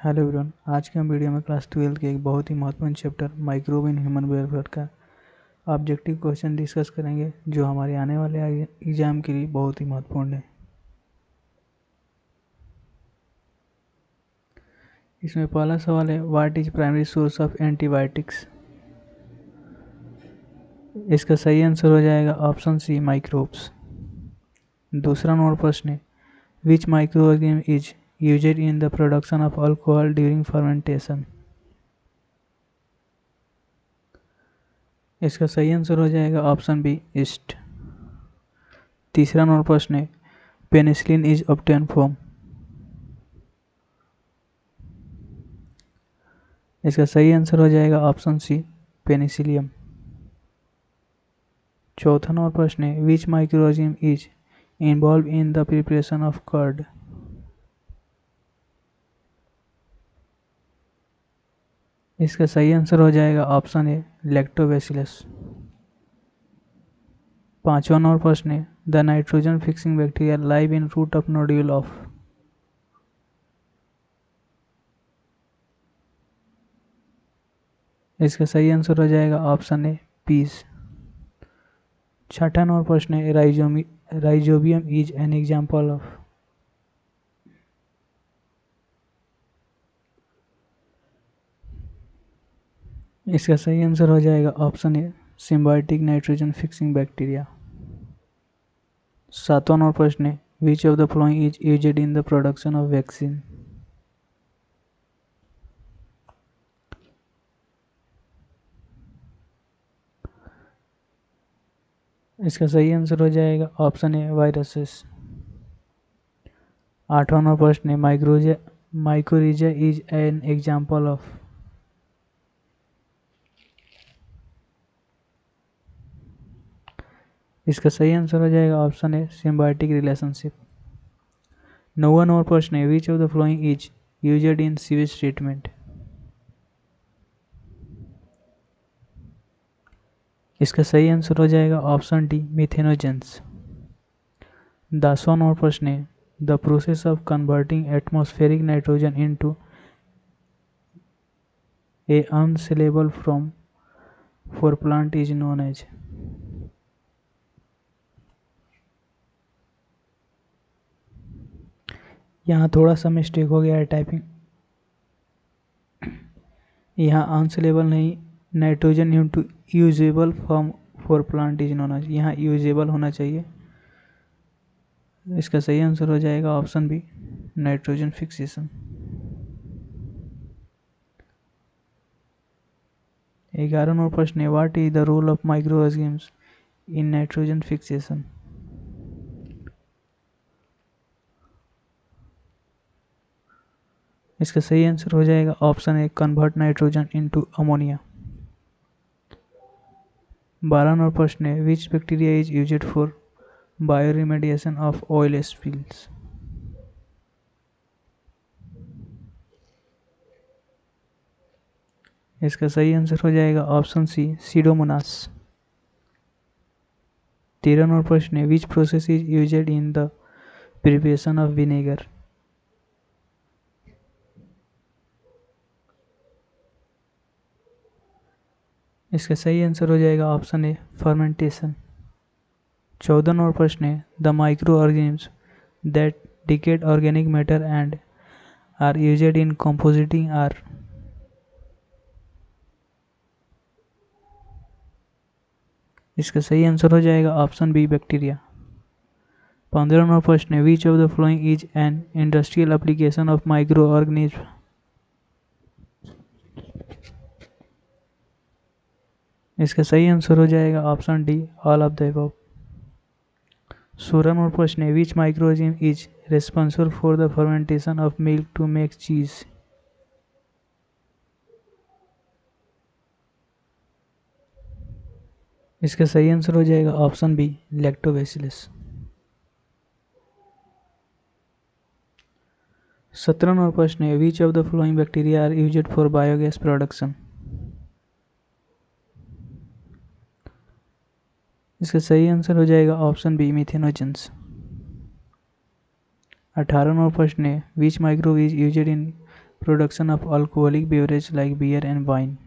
Hello everyone, आज के हम वीडियो में क्लास 12 के एक बहुत ही महत्वपूर्ण चैप्टर माइक्रोब इन ह्यूमन वेलफेयर का ऑब्जेक्टिव क्वेश्चन डिस्कस करेंगे, जो हमारे आने वाले एग्जाम के लिए बहुत ही महत्वपूर्ण है। इसमें पहला सवाल है, what is primary source of antibiotics. इसका सही आंसर हो जाएगा ऑप्शन सी, माइक्रोब्स। दूसरा नंबर प्रश्न है, which micro organism is used in the production of alcohol during fermentation. इसका सही आंसर हो जाएगा ऑप्शन बी, ईस्ट। तीसरा नंबर प्रश्न है, पेनिसिलिन इज ऑब्टेन फ्रॉम। इसका सही आंसर हो जाएगा ऑप्शन सी, पेनिसिलियम। चौथा नंबर प्रश्न है, which microorganism is involve in the preparation of curd. इसका सही आंसर हो जाएगा ऑप्शन ए, लैक्टोबैसिलस। पांचवा नंबर प्रश्न है, the nitrogen fixing bacteria live in root of nodule of. इसका सही आंसर हो जाएगा ऑप्शन ए, पीस। छठा नंबर प्रश्न है, rhizobium is an example of. इसका सही आंसर हो जाएगा option A, symbiotic nitrogen fixing bacteria. सातवां नंबर प्रश्न है, which of the following is used in the production of vaccine. इसका सही आंसर हो जाएगा ऑप्शन ए, वायरसेस। आठवां नंबर प्रश्न है, mycorrhiza is an example of. इसका सही आंसर हो जाएगा ऑप्शन ए, सिम्बायोटिक रिलेशनशिप। नौवां नंबर प्रश्न है, which of the following is used in sewage treatment. इसका सही आंसर हो जाएगा ऑप्शन डी, मिथेनोजेंस। 10वां नंबर प्रश्न है, the process of converting atmospheric nitrogen into a unsaleable form for plant is known as. यहाँ थोड़ा सा मिस्टेक हो गया है टाइपिंग, यहाँ अनसेलेबल नहीं, nitrogen into usable form for plant is known as, यहाँ यूजेबल होना चाहिए। इसका सही आंसर हो जाएगा ऑप्शन बी, नाइट्रोजन फिक्सेशन। 11वां नंबर प्रश्न है, what is the role of micro organisms in nitrogen fixation. इसका सही आंसर हो जाएगा option A, convert nitrogen into ammonia. 12वां नंबर प्रश्न है, which bacteria is used for bioremediation of oil spills. इसका सही आंसर हो जाएगा ऑप्शन सी, सीडोमोनास। 13वां नंबर प्रश्न है, which process is used in the preparation of vinegar. इसका सही आंसर हो जाएगा ऑप्शन ए, फर्मेंटेशन। 14वां नंबर प्रश्न है, the micro organisms that decayed organic matter and are used in composting are. इसका सही आंसर हो जाएगा ऑप्शन बी, बैक्टीरिया। 15वां नंबर प्रश्न है, which of the following is an industrial application of micro organism. इसका सही आंसर हो जाएगा option D, all of the above. 16वां नंबर प्रश्न है, which micro organism is responsible for the fermentation of milk to make cheese. इसका सही answer हो जाएगा ऑप्शन बी, लैक्टोबैसिलस। 17वां नंबर प्रश्न है, which of the following bacteria are used for biogas production. इसका सही आंसर हो जाएगा ऑप्शन बी, मिथेनोजेंस। 18वां नंबर प्रश्न है, which microbe is used in production of alcoholic beverage like beer and wine.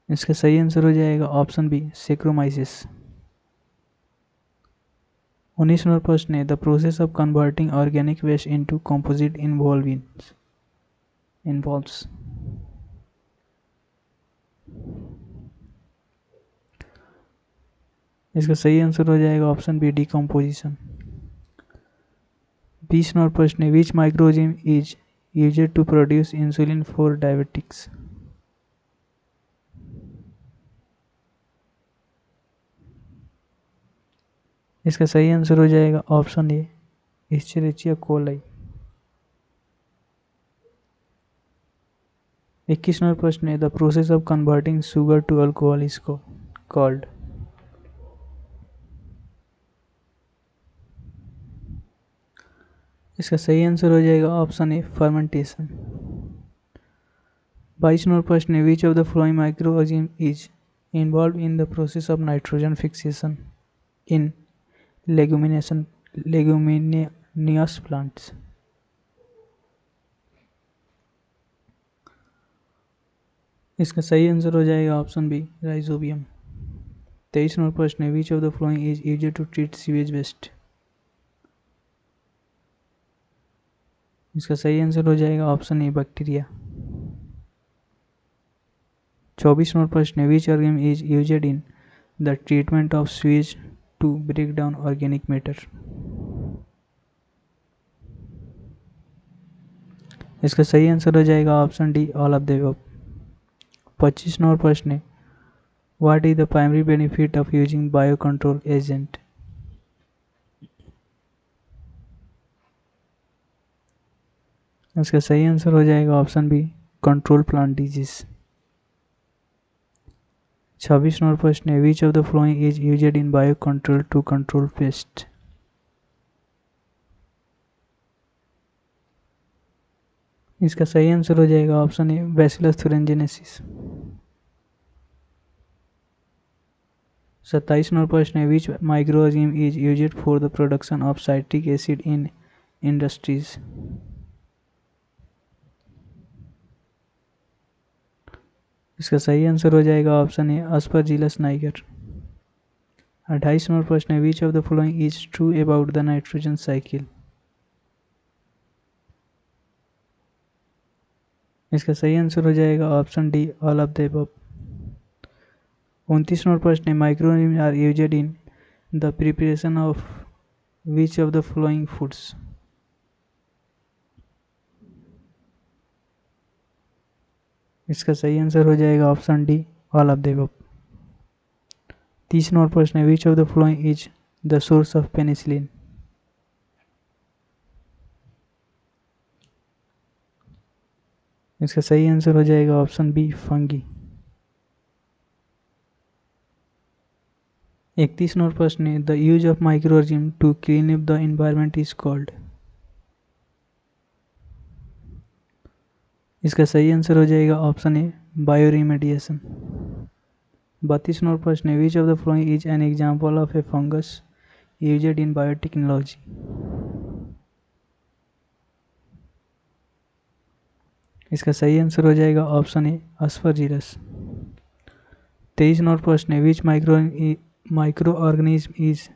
इसका सही आंसर हो जाएगा ऑप्शन बी सेक्रोमाइसिस। 19वां प्रश्न है the process of converting organic waste into composite involves. इसका सही आंसर हो जाएगा ऑप्शन बी डिकम्पोजिशन। 20वां प्रश्न है which microorganism is used to produce insulin for diabetics. इसका सही आंसर हो जाएगा ऑप्शन ए एस्चेरिचिया कोलाई। 21वां प्रश्न है the process of converting sugar to alcohol is called. इसका सही आंसर हो जाएगा ऑप्शन ए फर्मेंटेशन। 22वां प्रश्न है which of the following microorganism is involve in the process of nitrogen fixation in leguminous plants. इसका सही आंसर हो जाएगा ऑप्शन बी राइजोबियम। 23वां प्रश्न है which of the following is used to treat sewage waste. इसका सही आंसर हो जाएगा ऑप्शन ए बैक्टीरिया। 24वां प्रश्न है which organism is used in the treatment of sewage to break down organic matter. इसका सही आंसर हो जाएगा option D all of the above. 25वां प्रश्न है what is the primary benefit of using bio control agent. इसका सही answer हो जाएगा option B control plant disease. 26वां प्रश्न है which of the following is used in bio control to control pest. इसका सही आंसर हो जाएगा ऑप्शन ए बैसिलस थुरिनजेनेसिस। 27वां प्रश्न है which microorganism is used for the production of citric acid in industries. इसका सही आंसर हो जाएगा ऑप्शन ए अस्परजिलस नाइगर। 28वां प्रश्न है which of the following is true about the nitrogen cycle. इसका सही आंसर हो जाएगा option D all of the above. 29वां प्रश्न है microorganism are used in the preparation of which of the following foods. इसका सही आंसर हो जाएगा option D all of the above. 30वां प्रश्न है which of the following is the source of penicillin. इसका सही आंसर हो जाएगा ऑप्शन बी फंगी। 31वां प्रश्न है the use of microorganism to clean up the environment is called. इसका सही आंसर हो जाएगा ऑप्शन ए बायोरिमेडिएशन। 32वां प्रश्न है which of the following is an example of A fungus used in biotechnology. इसका सही आंसर हो जाएगा ऑप्शन ए अस्परजिलस। 23वां प्रश्न है which micro organism is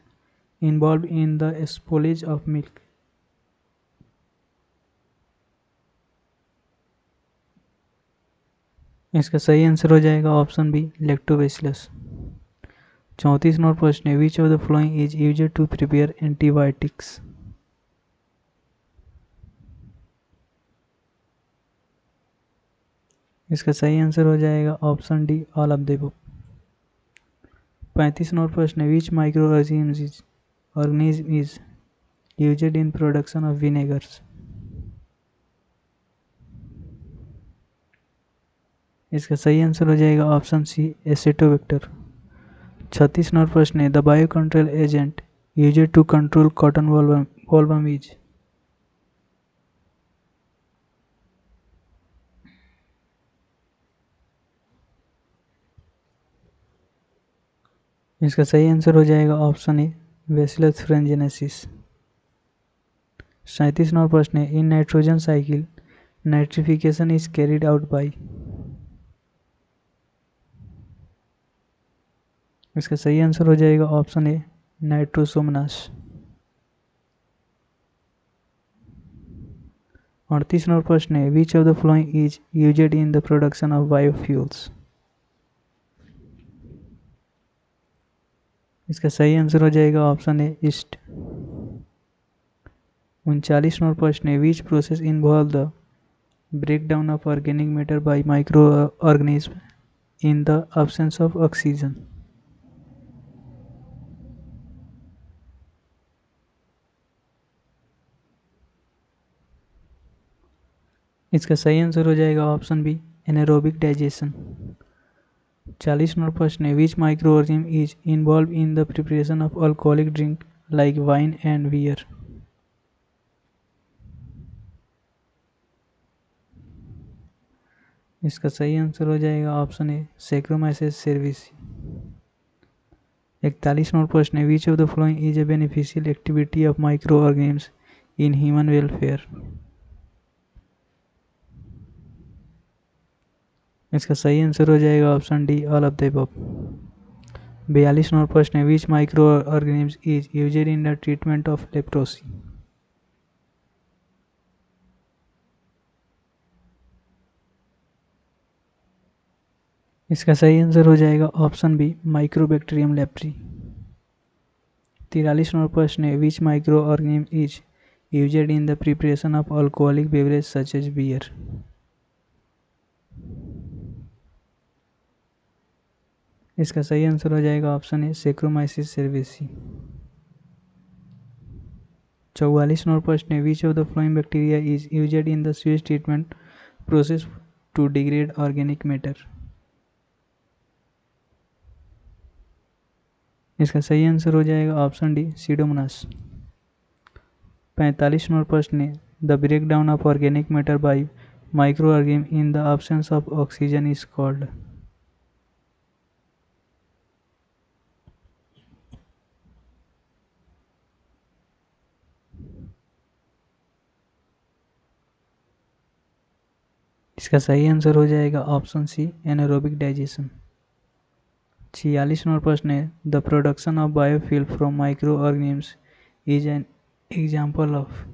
involve in the spoilage of milk. इसका सही आंसर हो जाएगा ऑप्शन बी लैक्टोबैसिलस। 34वां प्रश्न है which of the following is used to prepare antibiotics. इसका सही आंसर हो जाएगा option D all of the above. 35वां प्रश्न है which micro organism is used in production of vinegars. इसका सही आंसर हो जाएगा ऑप्शन सी एसिटोबैक्टर। 36वां प्रश्न है the bio control agent used to control cotton bollworm is. इसका सही आंसर हो जाएगा ऑप्शन ए बैसिलस थुरिनजेनेसिस। 37 नंबर प्रश्न है in nitrogen cycle nitrification is carried out by. इसका सही आंसर हो जाएगा ऑप्शन ए नाइट्रोसोमनास। 38 नंबर प्रश्न है which of the following is used in the production of biofuels. इसका सही आंसर हो जाएगा ऑप्शन ए ईस्ट। 39 नंबर प्रश्न है which process involve the breakdown of organic matter by microorganisms in the absence of oxygen। इसका सही आंसर हो जाएगा option B anaerobic digestion. 40 number प्रश्न है which micro organism is involve in the preparation of alcoholic drink like wine and beer. इसका सही answer हो जाएगा option A saccharomyces cerevisiae. 41 number प्रश्न है which of the following is a beneficial activity of micro organism in human welfare. इसका सही answer हो जाएगा option D all of the above. 42 number प्रश्न है which micro organism is used in the treatment of leprosy. इसका सही answer हो जाएगा ऑप्शन बी माइक्रोबैक्टीरियम लेप्री। 43 नंबर प्रश्न है which micro organism is used in the preparation of alcoholic beverage such as beer. इसका सही आंसर हो जाएगा ऑप्शन ए सैक्रोमाइसिस सेरेविसी। 44 नंबर प्रश्न है which of the following bacteria is used in the sewage treatment process to degrade organic matter. इसका सही answer हो जाएगा ऑप्शन डी सीडोमोनास। 45 नंबर प्रश्न है the break down of organic matter by micro organism in the absence of oxygen is called. इसका सही answer हो जाएगा ऑप्शन सी एनारोबिक डाइजेशन। 46 नंबर प्रश्न है the production of biofuel from micro organism is an example of.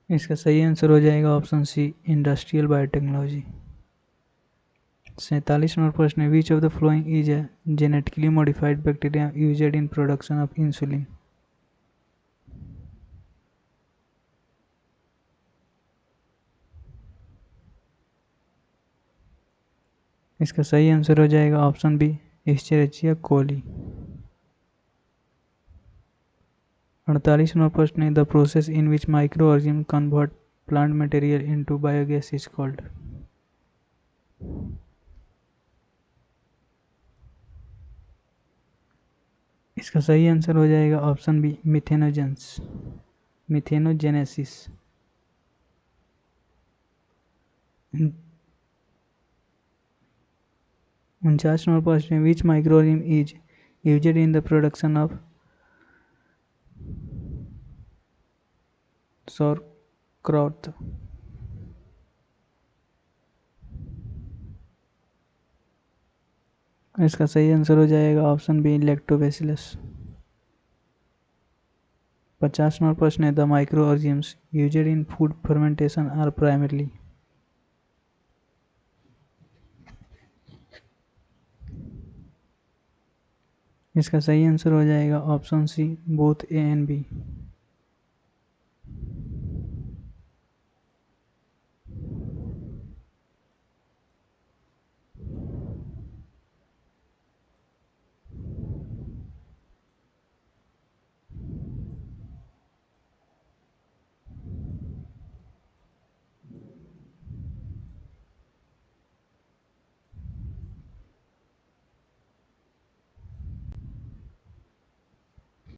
इसका सही answer हो जाएगा ऑप्शन सी इंडस्ट्रियल बायोटेक्नोलॉजी। 47 नंबर प्रश्न है which of the following is a genetically modified bacteria used in production of insulin. इसका सही आंसर हो जाएगा ऑप्शन बी एस्चेरिचिया कोली। 48 नंबर प्रश्न है the process in which micro organism convert plant material into biogas is called. इसका सही answer हो जाएगा ऑप्शन बी मिथेनोजेनेसिस। 49 नंबर प्रश्न है which micro organism is used in the production of sauerkraut। इसका सही आंसर हो जाएगा ऑप्शन बी लैक्टोबैसिलस। 50 नंबर प्रश्न है the micro organisms used in food fermentation are primarily. इसका सही आंसर हो जाएगा option C both A and B.